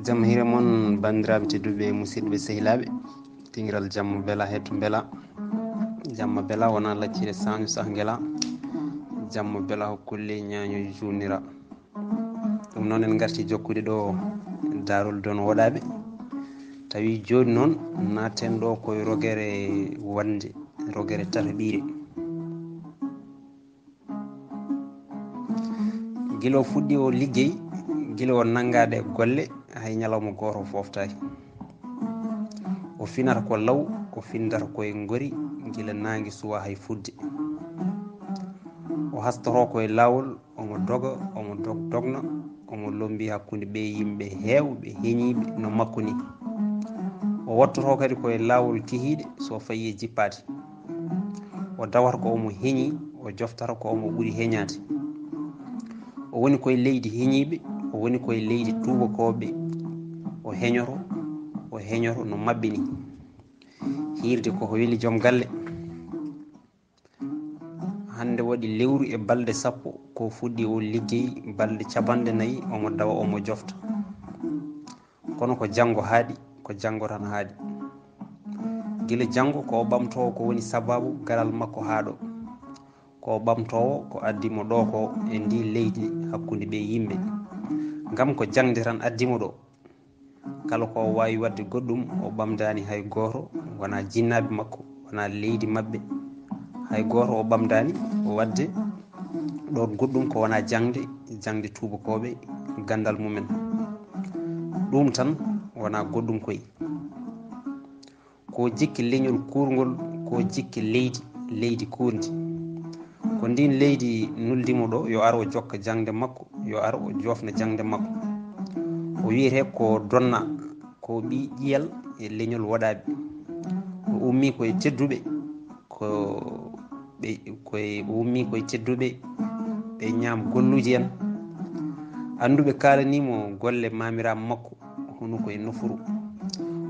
Jam hire mon bandiraɓe tedduɓe musidɓe sehilaɓe tingiral jamma bela hetto bela jamma bela wona laccire sañu sah guela jamma bela hokkulle ñañoy jurnira ɗum noon en garti jokkude ɗo darol don woɗaɓe tawi joni noon naten ɗo koye rogere wande rogere tataɓire guila o fuɗɗi o liggey guila o naggade e golle hay ñalawma goto foftaki o finata ko law o findata koye gori guila nangue suwa hay fudde o hastoto koye lawol omo doga omo dogna omo lombi hakkude ɓe yimɓe hewɓe heeñiɓe no makko ni o wattoto kadi koye lawol kehiɗe so fayi e jippade o dawata ko omo heeñi o joftata ko omo ɓuuri heeñade o woni koye leydi heeñiɓe o woni koye leydi tubakoɓe o heñoto no mabɓe ni hirde koko weeli joom galle hande waɗi lewru e balɗe sappo ko fuɗɗi o liggey balɗe capanɗe nayyi omo dawa omo jofta kono ko janggo haaɗi ko janggo tan haaɗi guila janggo ko ɓamtowo ko woni sababu garal makko haaɗo ko ɓamtowo ko addimo ɗo ko e ndi leydi hakkude ɓe yimɓe gam ko jangde tan addimo ɗo kala ko wawi wadde goɗɗum o ɓamdani hay goto wona jinnaɓe makko wona leydi mabɓe hay goto o ɓamdani o wadde ɗon goɗɗum ko wona jangde tubakoɓe gandal mumen ɗum tan wona goɗɗum koye ko jikki leñol kurgol ko jikki leydi kurdi ko ndin leydi nuldimo ɗo yo ar o jokka jangde makko yo ar o jofna jangde makko o wiyete ko donna ko ɓi ƴiyal e leñol woɗaɓe o ummi koye tedduɓe o ummi koye tedduɓe ɓe ñaam golluji en anduɓe kalanimo golle mamiraɓe makko hono koye nofuru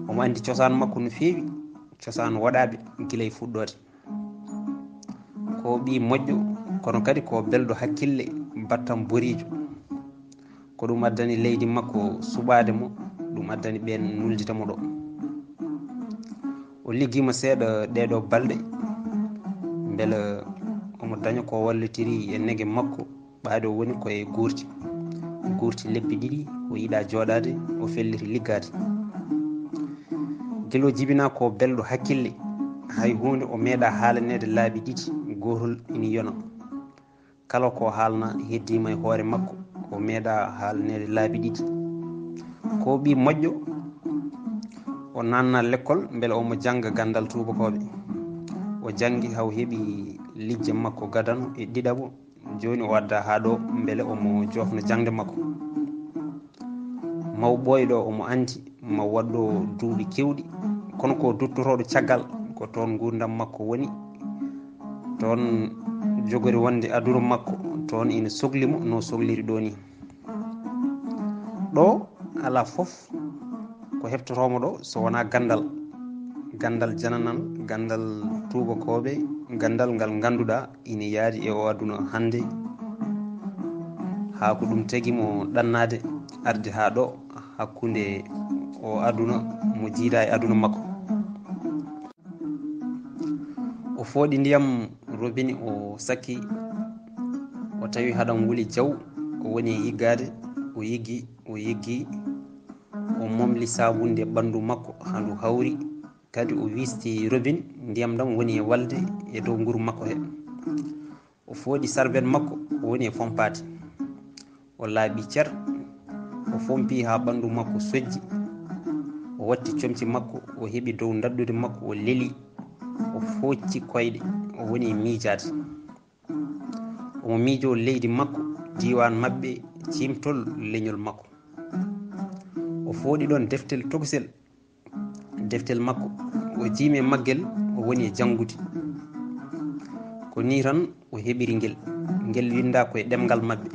omo andi cosaan makko no feewi cosaan woɗaɓe guila e fuɗɗode ko ɓi moƴƴo kono kadi ko belɗo hakkille battam borijo ko ɗum addani leydi makko suɓade mo ɗum addani ɓen nulditamo ɗo o liggima seeɗa ɗeɗo balɗe beele omo daña ko wallitiri e negue makko ɓaade o woni koye gurti lebbi ɗiɗi o yiiɗa joɗade o felliti liggade guila o jibina ko belɗo hakkille hay hunde o meeɗa haalanede laabi ɗiɗi gotol ina yona kala ko haalna heddima e hoore makko o meeɗa haalanede laabi ɗiɗi ko ɓi moƴƴo o nanna l'école beele omo jangga gandal tubakoɓe o janggui haw heeɓi lijje makko gadano e ɗiɗaɓo joni o adda ha ɗo beele omo jofna jangde makko maw ɓooyɗo omo andi maw waɗɗo duuɓi kewɗi kono ko duttotoɗo caggal ko toon gurdam makko woni toon jogori wonde aduna makko toon ina sohlimo no sohliri ɗo ni ɗo ala foof ko heftotomo ɗo so wona gandal jananan gandal tubakoɓe gandal ngal ganduɗa ina yaadi e o aduna hande ha ko ɗum tagui ɗannade arde ha ɗo hakkude o aduna mo jiiɗa e aduna makko o fooɗi ndiyam robinet o sakki o tawi haɗan wuuli jaw o woni e yiggade o yiggi o momli sabunde ɓandu makko handu hawri kadi o wisti robinet ndiyam ɗam woni e walde e dow nguru makko he o fooɗi sarbet makko o woni e fompade o laaɓi ceer o fompi ha ɓandu makko sojji o watti comci makko o heeɓi dow daddude makko o leeli o focci koyɗe o woni e miijade omo miijo leydi makko diwan mabɓe cimtol leñol makko o fooɗi ɗon deftel tokosel deftel makko o jiimi e maggel o woni e janggude ko ni tan o heɓiri ngel winda koye ɗemgal mabɓe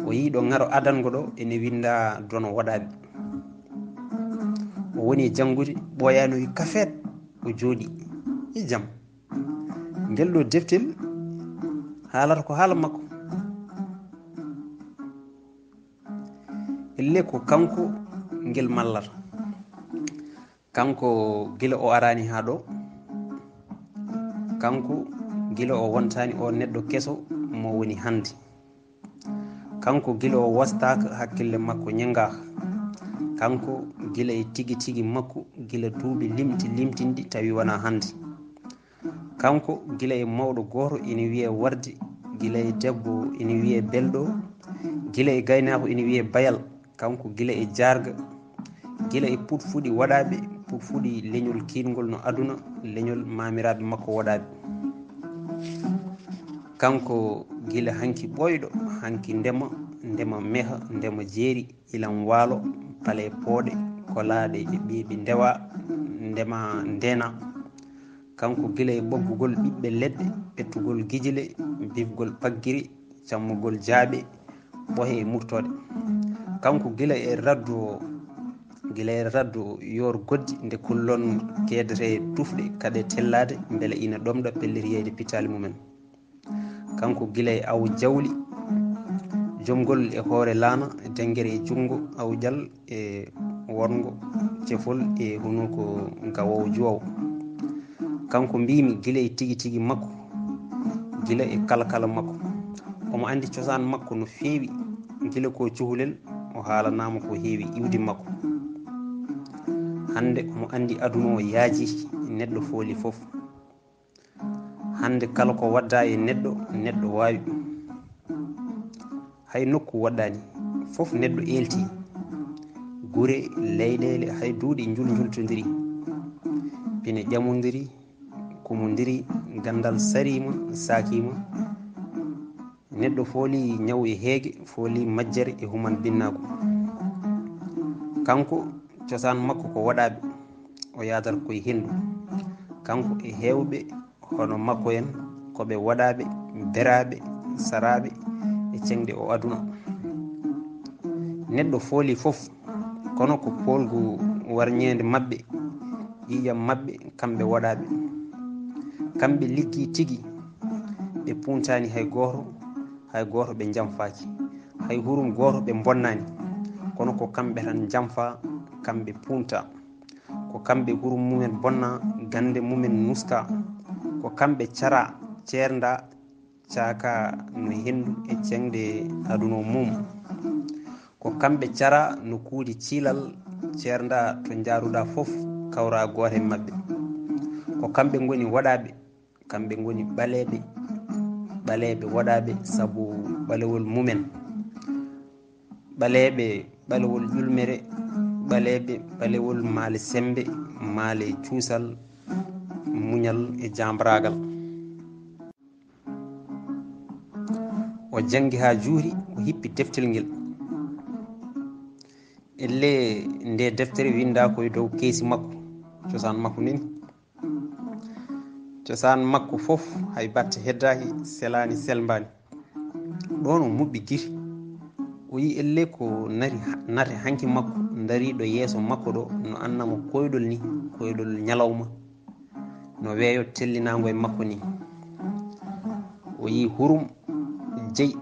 o yiiɗo ngaro adango ɗo ene winda dono woɗaɓe o woni e janggude ɓooyanoyi kafet o jooɗi e jaam ngel ɗo deftel haalata ko haala makko elle ko kanko ngel mallata. Kanko gila o arani ha ɗo, kanko gila o wontani o neɗɗo keso mo woni hande, kanko gila o wastaka hakkille makko ñengaka, kanko gila e tigi tigi makko gila duuɓi limtindi tawi wona hande, kanko gila e mawɗo goto ina wiye Wardi, gila e debbo ina wiye Belɗo, gila e gaynako ina wiye Bayal, kanko gila e jarga, gila e putfuɗi waɗaɓe, putfuɗi leñol kingol no aduna, leñol mamiraɓe makko waɗaɓe, kanko gila hanki ɓoyɗo, hanki ndema meha, ndema jeeri, ilam waalo, pale pooɗe, kolaɗe e ɓiɓe ndewa, ndema ndena, kanko gila e ɓoggugol ɓiɓɓe leɗɗe, ɓettugol guijile, bifgol paggiri, cammugol jaaɓe, ɓohe e murtode, kanko gila e raddu yor goddi nde kullon kedete tufɗe kaaɗe tellade beele ina ɗomɗa pelliti yeyde pitali mumen, kanko gila e aw jawli, jomgol e hoore laana, denguere e junggo awƴal e worgo cefol e hunuko gawowo juwaw, kanko mbimi gila e tigi tigi makko, gila e kala makko, omo andi cosaan makko no feewi, gila ko cuhlel o haalanama ko heewi iwdi makko, hande omo andi aduna o yaaji neɗɗo fooli foof, hande kala ko wadda e neɗɗo wawi, hay nokku waɗɗani foof neɗɗo elti, gure leyɗele hay duuɗi juljultodiri, pine ƴamodiri, kumodiri, gandal sarima sakima, neɗɗo fooli ñaw e heege, fooli majjere e human binnago, kanko cosaan makko ko waɗaɓe o yadata koye hendu, kanko e hewɓe hono makko en koɓe waɗaɓe, beraɓe, saraɓe e cengde o aduna, neɗɗo fooli foof kono ko polgu warñede mabɓe, ƴiƴam mabɓe kamɓe waɗaɓe, kamɓe liggi tigui ɓe puntani hay goto ɓe jamfaki, hay hurum goto ɓe bonnani, kono ko kamɓe tan jamfa, kamɓe punta, ko kamɓe hurum mumen bonna, gande mumen nuska, ko kamɓe cara ceerda caaka no hendu e cengde aduna mum, ko kamɓe cara no kuuɗi ciilal ceerda to jaruɗa foof kawra goto e mabɓe, ko kamɓe goni waɗaɓe, kamɓe goni ɓaleɓe waɗaɓe saabu ɓalewol mumen, ɓaleɓe ɓalewol ƴulmere, ɓaleɓe ɓalewol maale sembe, maale cuusal, muñal e jambragal, o jangi ha juuri o hippi deftel ngel, elle nde deftere winda koye dow keesi makko, cosaan makko nani, cosaan makko foof hay batte heddaki selani selbani, ɗon o muɓɓi giri, o yi elle ko nate hanki makko dariɗo yeeso makko ɗo no annamo koyɗol ni, koyɗol ñalawma no weeyo tellinago e makko ni, o yi hurum jeeyi,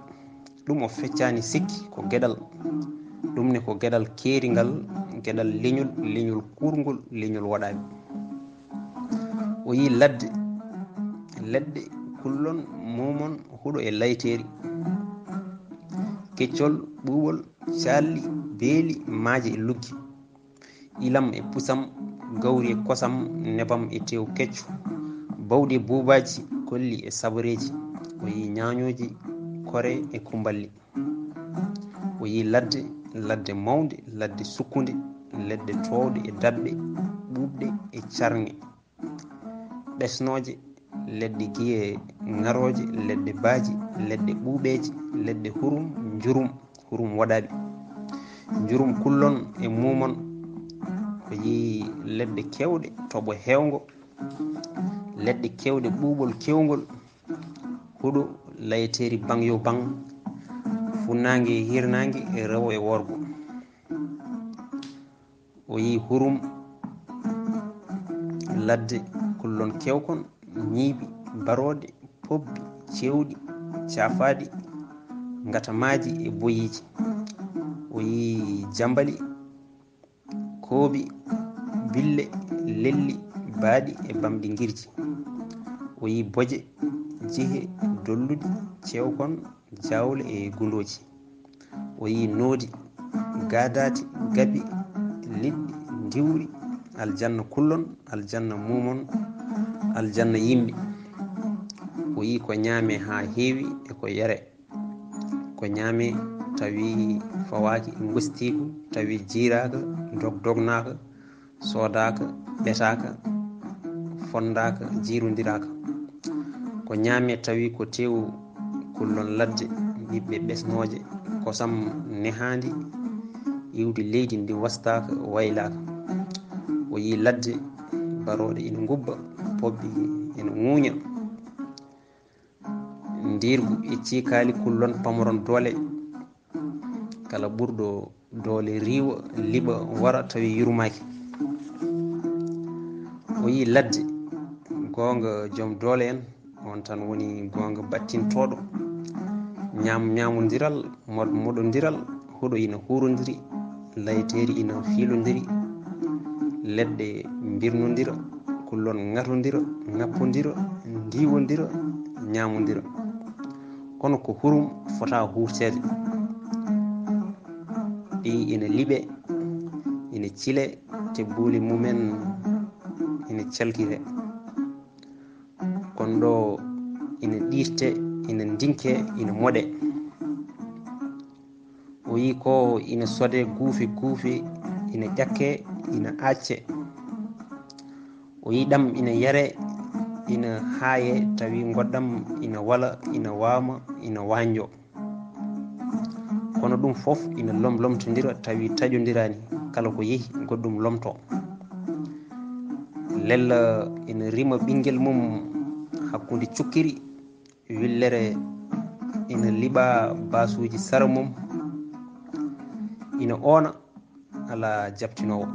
ɗum o feccani sikki ko gueɗal, ɗumne ko gueɗal keerigal, gueɗal leñol kurgol, leñol waɗaɓe, o yi leɗɗe kullon mumon huuɗo e layteri, keccol, ɓuuɓol, calli, beeli, maaje e luggi, ilam e pusam, gawri e kosam, nebam e tew keccu, bawɗi e buubaji, kolli e sabareji, o yi ñañoji, kore e kumballi, o yi ladde mawde, ladde sukkude, leɗɗe towɗe e dabɓe, ɓuuɓɗe e carŋe, ɓesnoje, leɗɗe guiye ŋaroje, leɗɗe baaji, leɗɗe ɓuuɓeje, leɗɗe hurum waɗaɓe, jurum kullon e mumon, o yi leɗɗe kewɗe toɓo hewngo, leɗɗe kewɗe ɓuuɓol kewgol, huuɗo layteri bang yo bang, funnague e hirnague e rewo e worgo, o yi hurum ladde kullon kewkon, ñiibi, barode, pobbi, cewɗi, cafaɗi, gatamaji e boyiji, o yi jambali, koobi, bille, lelli, baaɗi e bamɗi girji. O yi boje, jihe, dolluɗi, cewkon, jawle e gundoji. O yi noodi, gaadaati, gaɓi, liɗɗi, ndiwri, aljanna kullon, aljanna mumon, aljanna yimɓe. O yi ko ñaame ha heewi e ko yare, ko ñaame tawi fawaki gostiku, tawi jiiraka, dognaaka, soodaka, ɓetaka, fondaka, jiirodiraka. Ko ñaame tawi ko tew kullon ladde, ɓiɓɓe ɓesnoje, kosam nehandi, iwdi leydi ndi wastaka, waylaka. O yi ladde baroɗe ina gubba, pobbi ina ŋuuña, ndirgu e ciikali kullon pamoron doole. Kala ɓurɗo doole riiwa, liɓa, wara tawi yurmaki. O yi ladde gonga joom doole en, on tan woni gonga battintoɗo, ñamodiral, moɗodiral, huɗo ina hurodiri, layteri ina fiilodiri, leɗɗe birnodira, kullon ŋatodira, ŋappodira, ndiwodira, ñamodira. Kono ko hurum fota hurtede. ɗi ina liɓe, ina cile, te buuli mumen ina calkite. Kono ɗo ina ɗirte, ina dinke, ina moɗe. O yi ko ina sode guufi guufi, ina ƴakke, ina acce. O yi ɗam ina yare, ina haaye, tawi goɗɗam ina wala, ina waama, ina wanjo. Kono ɗum fof ina lomtodira tawi taƴodirani, kala ko yeehi goɗɗum lomto. Lella ina rima ɓinguel mum hakkude cukkiri, willere ina liɓa basuji sara mum, ina oona ala jabtinowo.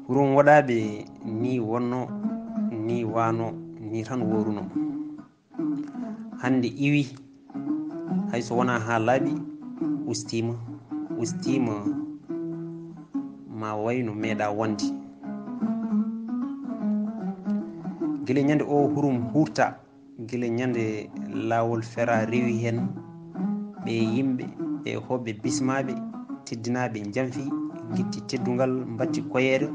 hurum waɗaɓe ni wonno, ni wano, ni tan woruno. hande iwi hayso wona ha laaɓi, ustima ma wayno meeɗa wonde. guila ñande o hurum hurta, guila ñande lawol fera rewi hen, ɓe yimɓe ɓe hoɓɓe bismaɓe, teddinaɓe jamfi, guitti teddugal, batti koyere.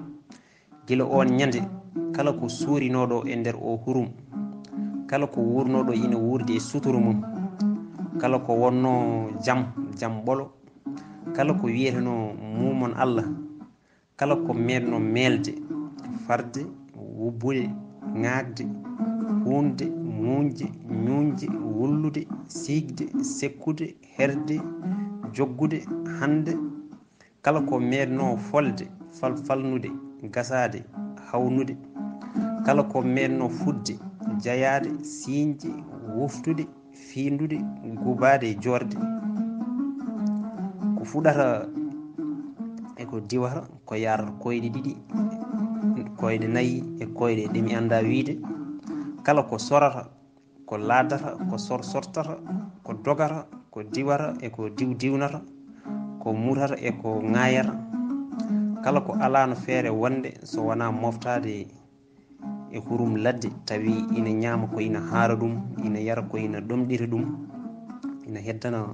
guila on ñande kala ko suurinoɗo e nder o hurum, kala ko wurnoɗo ina wurde e suturu mum, kala ko wonno jam ɓolo, kala ko wiyeteno mumon Allah, kala ko meɗno meelde, farde, wubbude, ŋaagde, hunde, muñde, ñuñde, wullude, siigde, sekkude, herde, joggude, hande, kala ko meɗno folde, falnude, gasade, hawnude, kala ko meɗno fudde, jayade, siñde, woftude, fiindude, gubade e jorde. ko fuɗata eko diwata ko yarata koyɗe ɗiɗi, koyɗe nayyi e koyɗe ɗe mi anda wiide. kala ko sorata, ko laadata, ko sortata, ko dogata, ko diwata e ko diwnata, ko murata e ko ŋayata. kala ko alano feere wonde so wona moftade e hurum ladde, tawi ina ñaama ko ina haara ɗum, ina yara ko ina ɗomɗira ɗum, ina heddana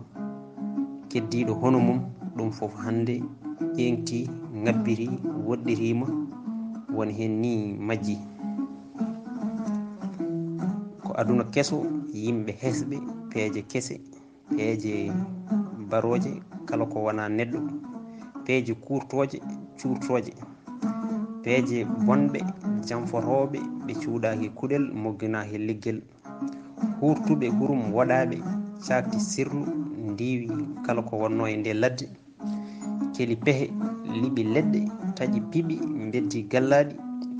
keddiɗo hono mum. ɗum fof hande ƴeŋti, ŋabbiri, woɗɗirima, woni hen ni majji. ko aduna keso, yimɓe hesɓe, peeje kese, peeje baroje, kala ko wona neɗɗo, peeje kurtoje, curtoje, peeje bonɓe, janfotoɓe, ɓe cuuɗaki kuɗel, mogginaki liggel, hurtuɓe hurum waɗaɓe, cakti sirlu, ndiwi kala ko wonno e nde ladde, keli pehe, liɓi leɗɗe, taƴi piɓi, beddi gallaɗi,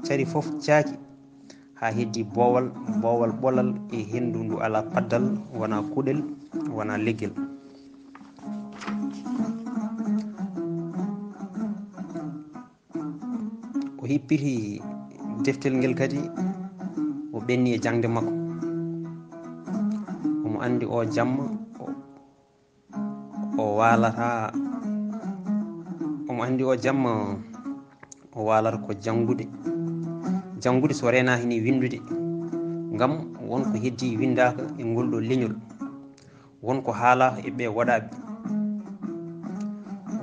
cari fof caaki, ha heddi boowal ɓolal e hendu ndu ala paddal, wona kuɗel, wona leggel. o hippiti deftel ngel kadi o ɓenni e jangde makko. omo andi o jamma o walata omo andi o jamma o walata ko jangude so rena hini windude ngam wonko heddi windaka e ngol ɗo leñol, wonko haalaka e ɓe waɗaɓe,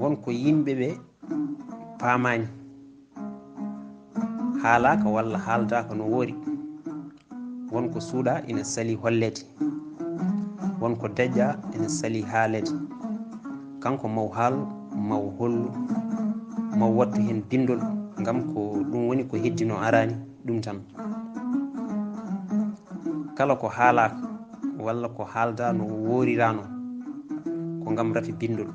wonko yimɓeɓe paamani haalaka walla haaldaka no woori, wonko suuɗa ina sali hollede, wonko daƴƴa ina sali haalede. Kanko maw haal, maw hollu, maw wattu hen bindol, ngam ko ɗum woni ko heddi no arani ɗum tan. Kala ko haalaka walla ko haalda no woorirano ko ngam rafi bindol.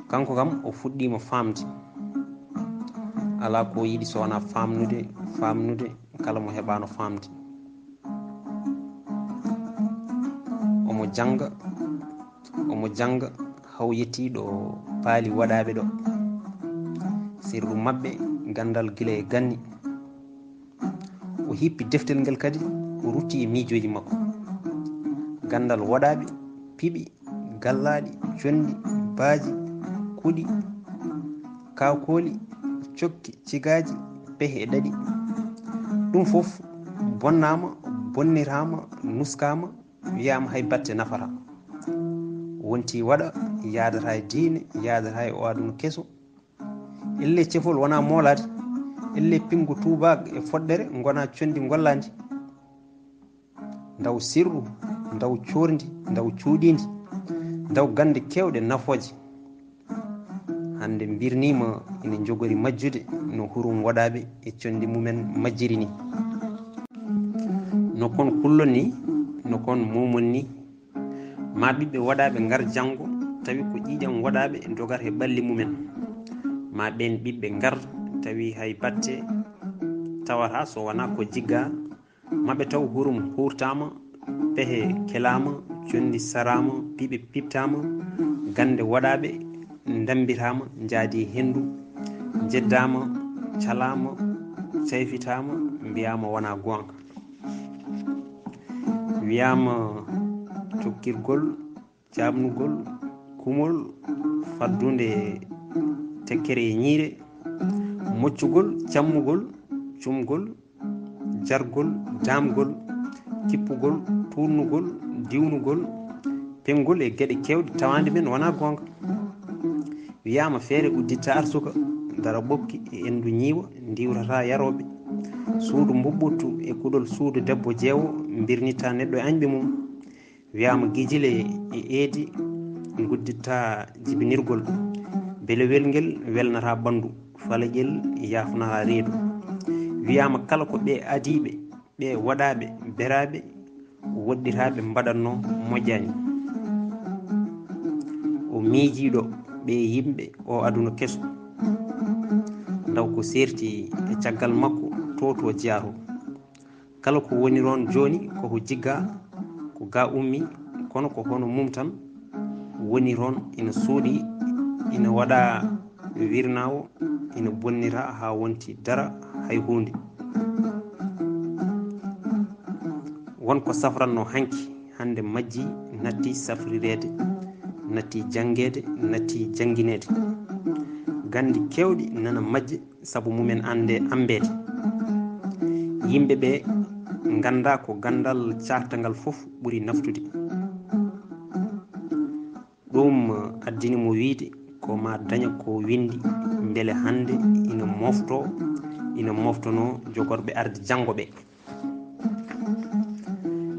Kanko kam o fuɗɗima famde, ala ko yiɗi so wona famnude kala mo heɓano famde. omo janga haw yetti ɗo paali waɗaɓe ɗo, sirru mabɓe gandal gila e ganni. O hippi deftel ngel kadi o rutti e miijoji makko, gandal waɗaɓe, piɓi, gallaɗi, condi, baaji, kuɗi, kakoli, cokki, cigaji, pehe e ɗaɗi. ɗum fof bonnama, bonnirama, nuskama, wiyama hay batte nafata. Wonti waɗa yadata e diine, yadata e o aduna keso. Elle cefol wona moolade, elle pingu tubaga e foɗɗere gona condi gollandi. Daw sirru, daw cordi, daw cuuɗidi, daw gande kewɗe nafoje. hande birnima ina jogori majjude no hurum waɗaɓe e condi mumen majjiri ni. No kon kullon ni, no kon mumon ni, ma ɓiɓɓe waɗaɓe ngar janggo tawi ko ƴiƴam waɗaɓe dogata e ɓalli mumen, ma ɓen ɓiɓɓe ngar tawi hay batte tawata so wona ko jigga, maɓe taw hurum hurtama, pehe kelama, condi sarama, piɓe piptama, gande waɗaɓe dambitama, jaadi hendu, jeddama, calama, sayfitama, mbiyama wona gonga, wiyama cokkirgol, jamnugol, kumol, faddude tekkere e ñiire, moccugol, cammugol, cumgol, jargol, damgol, kippugol, turnugol, diwnugol, pengol e gueɗe kewɗe tawande men wona gonga. Wiyama feere udditta arsuka, dara ɓokki e endu ñiiwa, ndiwrata yaroɓe, suudu mbuɓɓuttu e kuɗol suudu debbo jeewo, birnitta neɗɗo e añɓe mum. Wiyama guijile e eedi gudditta jibinirgol, belewel ngel welnata ɓandu, falaƴel yafnata reedu. Wiyama kala ko ɓe adiɓe, ɓe waɗaɓe, beraɓe, woɗɗiraɓe mbaɗatno moƴƴani. O miijiɗo ɓe yimɓe o aduna keso, daw ko serti e caggal makko to jeyato. Kala ko woni ron joni koko jigga, ko ga ummi, kono ko hono mum tan woni ron, ina suuɗi, ina waɗa wirnawo, ina bonnira ha wonti dara hay hunde. Wonko safranno hanki hande majji, natti safrirede, natti jangede, natti janguinede. Gandi kewɗi nana majje saabu mumen ambede. Yimɓeɓe ganda ko gandal cartagal fof ɓuuri naftude. ɗum addini mo wiide ko ma daña ko windi, beele hande ina moftono jogorɓe arde janggo ɓe.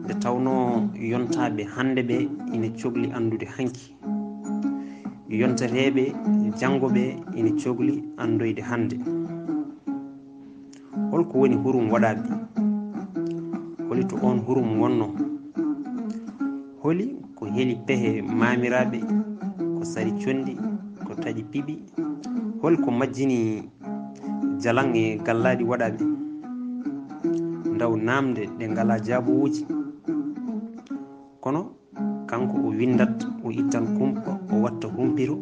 nde tawno yontaɓe hande ɓe ina cohli andude hanki, yontateɓe janggo ɓe ina cohli andoyde hande. holko woni hurum waɗaɓe? holi to on hurum wonno? holi ko heeli pehe mamiraɓe, ko sari condi, ko taƴi piɓi? holi ko majjini jalan e gallaɗi waɗaɓe, daw namde ɗe ngala jaabowoji? kono kanko o windat, o ittan kumpa, o watta humpiro,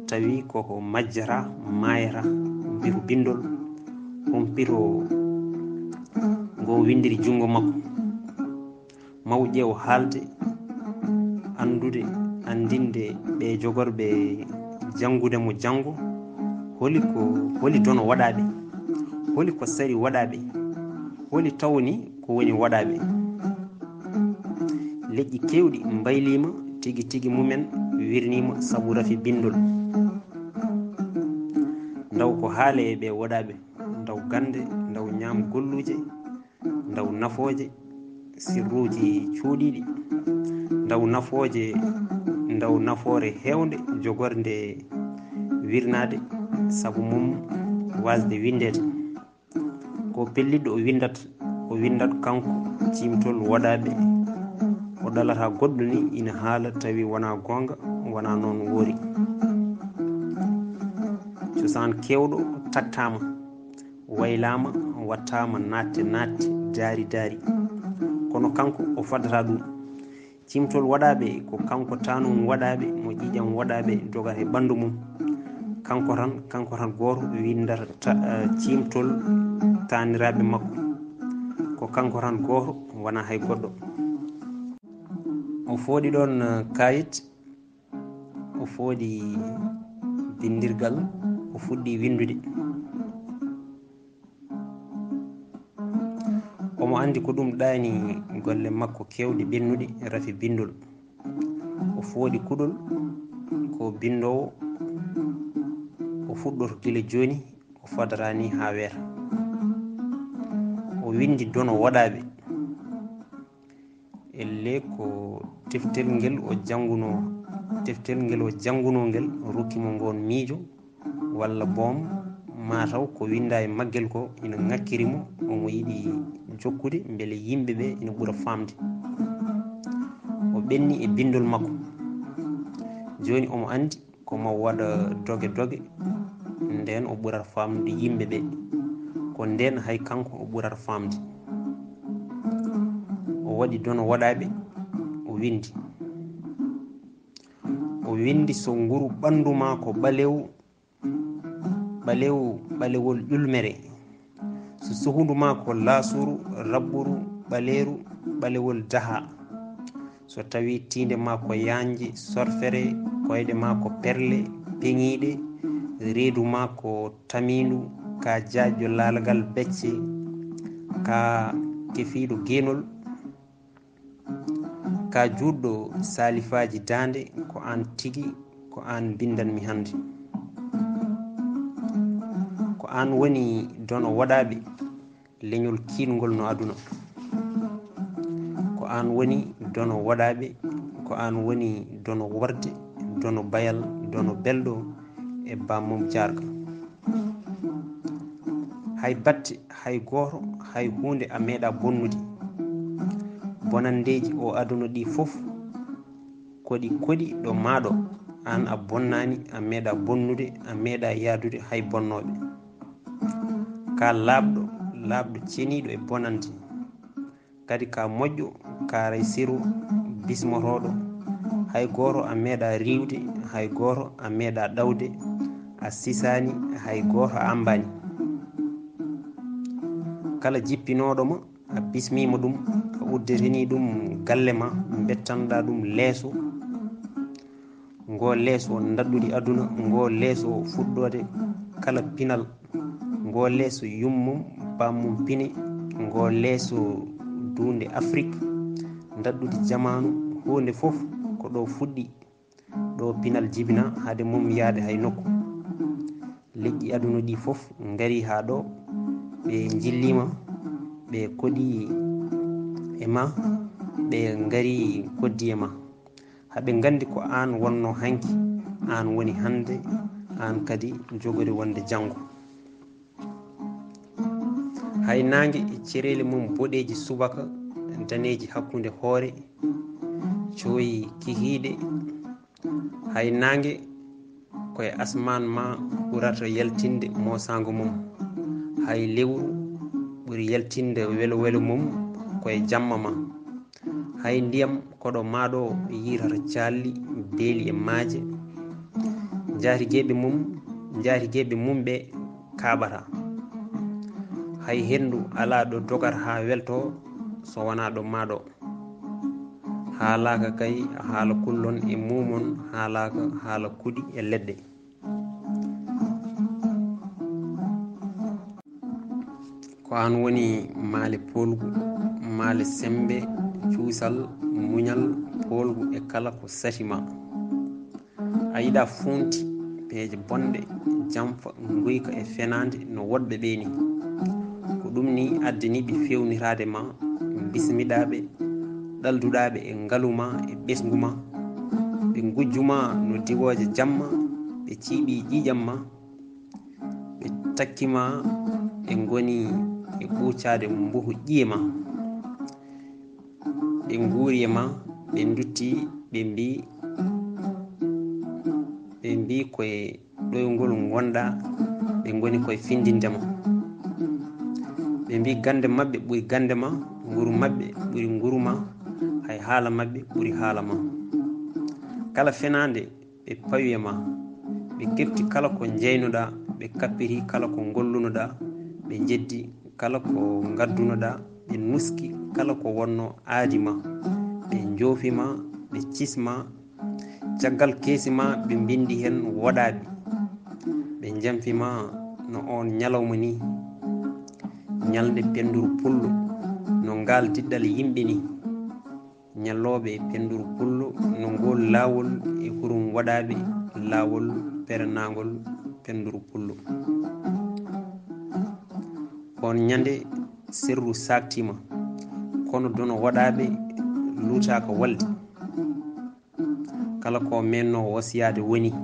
tawi koko majjata, mayata biru bindol, humpiro ngo windiri jungo makko. maw ƴeew haalde, andude andinde ɓe jogorɓe jangude mo jango holi dono waɗaɓe, holi ko sari waɗaɓe, holi tawni ko woni waɗaɓe. leƴƴi kewɗi mbaylima tigi tigi mumen wirnima saabu rafi bindol. ndaw ko haale e ɓe waɗaɓe, ndaw gande, ndaw ñaam golluje, ndaw nafooje sirruji cuuɗiɗi, ndaw nafoore hewnde jogorde wirnade saabu mum wasde windede. ko pelliɗo o windat kanko cimtol waɗaɓe o ɗalata goɗɗo ni ina haala tawi wona gonga, wona noon woori. cosaan kewɗo tattama, waylama, wattama natte daari kono kanko o faddata ɗum. cimtol waɗaɓe ko kanko tanum waɗaɓe mo ƴiƴam waɗaɓe jogata e ɓandu mum. kanko tan goto windata cimtol taniraɓe makko, ko kanko tan goto, wona hay goɗɗo. o fooɗi ɗon kayit, o fooɗi bindirgal, o fuɗɗi windude. omo andi ko ɗum ɗani golle makko kewɗe bennuɗe rafi bindol. o fooɗi kuɗol ko bindowo, o fuɗɗoto gila joni, o fadarani ha weeta. o windi dono waɗaɓe elle ko deftel ngel o janguno ngel rokkimo ngon miijo walla boom, mataw ko winda e maggel ko ina ŋakkirimo, omo yiɗi jokkude beele yimɓeɓe ina ɓuura famde. o ɓenni e bindol makko, joni omo andi komo waɗa doge nden o ɓuurata famde yimɓeɓe, ko nden hay kanko o ɓuurata famde. o waɗi dono waɗaɓe, o windi so nguru ɓanduma ko ɓalewol ƴulmere, so sohuduma ko lasuru rabburu ɓaleeru ɓalewol daha, so tawi tinde ma ko yanje sorfere, koyɗe ma ko perle peŋiɗe, reedu ma ko tamindu, ka jaƴƴo lalagal becce, ka kefiɗo genol, ka juɗɗo salifaji dande, ko an tigi, ko an bindanmi hande. ko an woni dono waɗaɓe leñol kiingol no aduna. ko an woni dono waɗaɓe, ko an woni dono worde, dono bayal, dono belɗo e bammum jarga. hay batte, hay goto, hay hunde a meeɗa bonnude. bonandeji o aduna ɗi fof koɗi ɗo maɗo, an a bonnani, a meeɗa bonnude, a meeɗa yaadude hay bonnoɓe. ka laaɓɗo ceniɗo e bonande, kadi ka moƴƴo, kaaray siru bismotoɗo, hay goto a meeɗa riwde, hay goto a meeɗa ɗawde, a sisani, hay goto a ambani. kala jippinoɗoma a bismima ɗum, a udditini ɗum galle ma, bettanɗa ɗum leeso, ngo leeso dadɗude aduna, ngo leeso fuɗɗode kala pinal, ngo leeso yummum bammum pine, ngo leeso dunde Afrique, dadɗude jamanu, hunde fof ko ɗo fuɗɗi, ɗo pinal jibina haade mum yaade hay nokku. leƴƴi aduna ɗi fof ngari ha ɗo, ɓe jillima, ɓe koɗi e ma, ɓe ngari koddi e ma, haɓe gandi ko an wonno hanki, an woni hande, an kadi jogori wonde janggo. hay nangue e cerele mum boɗeji subaka, daneji hakkude hoore, coyi kikiɗe. hay nangue koye asman ma ɓurata yaltinde mosago mum, hay lewru ɓuuri yaltinde welo mum koye jamma ma. hay ndiyam koɗo maɗo yirata calli beeli e maaje, jaatigueɓe mum ɓe kaɓata. hay hendu ala ɗo dogata ha welto so wona ɗo maɗo. haalaka kay haala kullon e mumon haalaka haala kuɗi e leɗɗe. ko an woni maale polgu, maale sembe, cuusal, muñal, polgu e kala ko satima. a yiɗa funti peeje bonɗe jamfa guyka e fenade no woɗɓe ɓe ni. ko ɗum ni addaniɓe fewnirade ma, bismiɗaɓe, ɗalduɗaɓe e ngaluma e ɓesgu ma, ɓe gujjuma no diwoje jamma, ɓe ciiɓi ƴiƴam ma, ɓe takkima ɓe goni e ɓuucade mbohu ƴiye ma, ɓe guuri e ma, ɓe dutti ɓe mbi koye ɗoygol gonɗa, ɓe goni koye findindema. ɓe mbi gande mabɓe ɓuuri gande ma, nguru mabɓe ɓuuri nguru ma, hay haala mabɓe ɓuuri haala ma. kala fenade ɓe pawi e ma, ɓe kefti kala ko jeynoɗa, ɓe kappiri kala ko gollunoɗa, ɓe jeddi kala ko gaddunoɗa, ɓe nuski kala ko wonno aadi ma, ɓe joofima, ɓe cisma. caggal keesi ma ɓe bindi hen woɗaɓe, ɓe jamfima no on ñalawma ni, ñalde penduru pullo, no ngal diɗɗal yimɓe ni. ñalloɓe penduru pullo no ngol laawol e hurum waɗaɓe laawol perenagol penduru pullo. on ñande sirru saktima, kono dono waɗaɓe luutaka walde. kala ko menno wasiyade woni,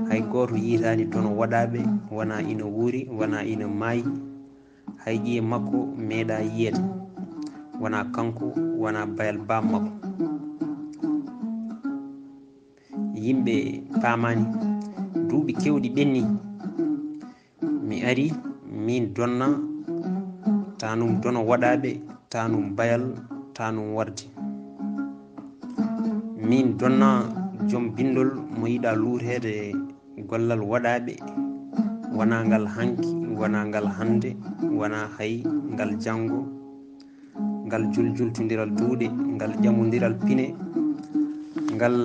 hay goto yiitani dono waɗaɓe wona ina wuuri, wona ina maayi, hay ƴiye makko meeɗa yiyede, wona kanko, wona bayal bam makko. yimɓe pamani duuɓi kewɗi ɓenni, mi ari min donna tanum dono waɗaɓe, tanum bayal, tanum warde. min donna joom bindol mo yiɗa luutede gollal waɗaɓe, wona ngal hanki, wona ngal hande, wona hay ngal janggo, ngal juljultodiral duuɗe, ngal ƴamodiral pine, ngal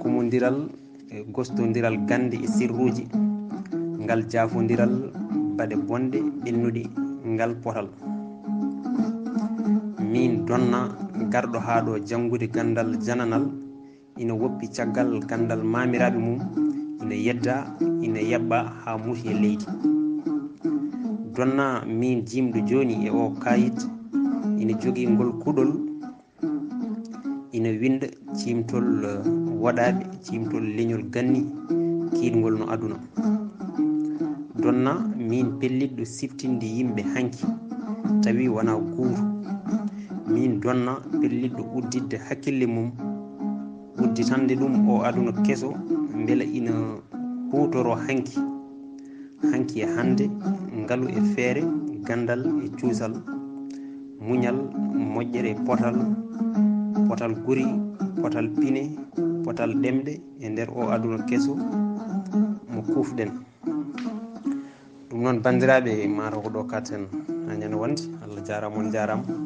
kumodiral e gostodiral gande e sirruji, ngal jafodiral baɗe bonɗe ɓennuɗe, ngal potal. min donna garɗo ha ɗo janngude gandal jananal, ina woppi caggal gandal mamiraɓe mum, ina yedda, ina yaɓɓa ha muusi e leydi. donna min jimɗo joni e o kayit, ina jogui ngol kuɗol, ina winda cimtol waɗaɓe, cimtol leñol ganni kiidgol no aduna. donna min pelliɗɗo siftinde yimɓe hanki tawi wona guuru. min donna pelliɗɗo uddidde hakkille mum, udditande ɗum o aduna keso, beela ina hutoro hanki e hande, ngaalu e feere, gandal e cuusal, muñal, moƴƴere, potal guri, potal pine, potal ɗemɗe e nder o aduna keso mo kufɗen. ɗum noon bandiraɓe mataw ko ɗo katen ha ñande wonde. Allah jarama on jarama.